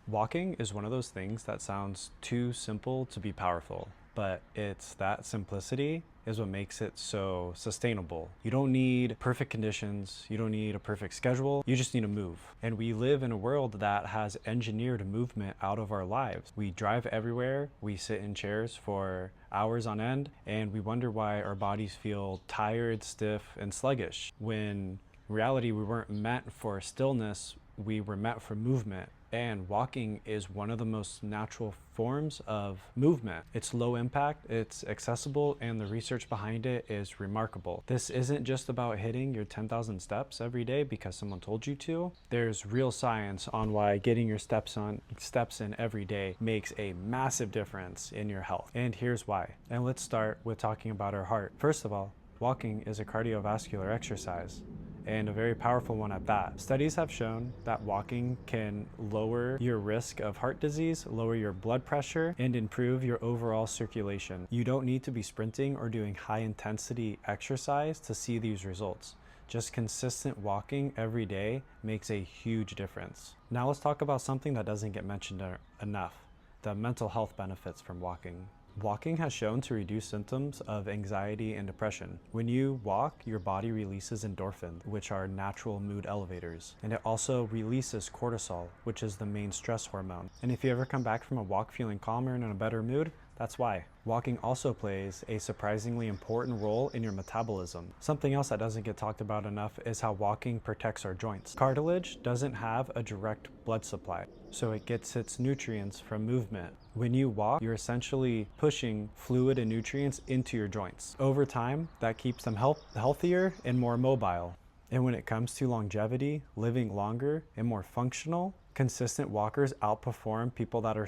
Walking is one of those things that sounds too simple to be powerful, but it's that simplicity is what makes it so sustainable. You don't need perfect conditions, you don't need a perfect schedule, you just need to move. And we live in a world that has engineered movement out of our lives. We drive everywhere, we sit in chairs for hours on end, and we wonder why our bodies feel tired, stiff, and sluggish. When in reality, we weren't meant for stillness, we were meant for movement. And walking is one of the most natural forms of movement. It's low impact, it's accessible, and the research behind it is remarkable. This isn't just about hitting your 10,000 steps every day because someone told you to. There's real science on why getting your steps in every day makes a massive difference in your health. And here's why. And let's start with talking about our heart. First of all, walking is a cardiovascular exercise, and a very powerful one at that. Studies have shown that walking can lower your risk of heart disease, lower your blood pressure, and improve your overall circulation. You don't need to be sprinting or doing high intensity exercise to see these results. Just consistent walking every day makes a huge difference. Now let's talk about something that doesn't get mentioned enough: the mental health benefits from walking. Walking has shown to reduce symptoms of anxiety and depression. When you walk, your body releases endorphins, which are natural mood elevators. And it also releases cortisol, which is the main stress hormone. And if you ever come back from a walk feeling calmer and in a better mood, that's why. Walking also plays a surprisingly important role in your metabolism. Something else that doesn't get talked about enough is how walking protects our joints. Cartilage doesn't have a direct blood supply, so it gets its nutrients from movement. When you walk, you're essentially pushing fluid and nutrients into your joints. Over time, that keeps them healthier and more mobile. And when it comes to longevity, living longer and more functional, consistent walkers outperform people that are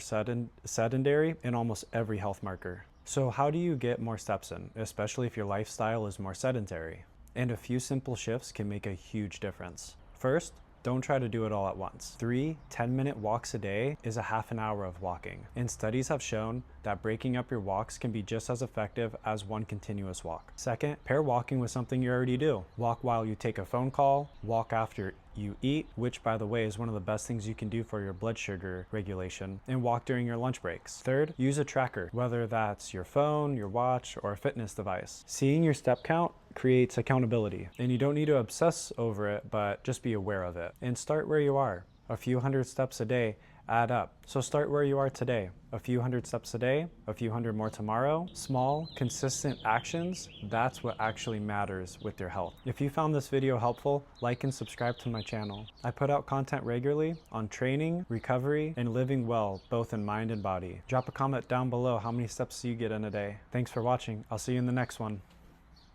sedentary in almost every health marker. So how do you get more steps in, especially if your lifestyle is more sedentary? And a few simple shifts can make a huge difference. First, don't try to do it all at once. 3 10-minute walks a day is a half an hour of walking. And studies have shown that breaking up your walks can be just as effective as one continuous walk. Second, pair walking with something you already do. Walk while you take a phone call, walk after you eat, which by the way is one of the best things you can do for your blood sugar regulation, and walk during your lunch breaks. Third, use a tracker, whether that's your phone, your watch, or a fitness device. Seeing your step count creates accountability, and you don't need to obsess over it, but just be aware of it. And start where you are. A few hundred steps a day add up. So start where you are today. A few hundred steps a day, a few hundred more tomorrow. Small, consistent actions, that's what actually matters with your health. If you found this video helpful, like and subscribe to my channel. I put out content regularly on training, recovery, and living well, both in mind and body. Drop a comment down below how many steps you get in a day. Thanks for watching. I'll see you in the next one.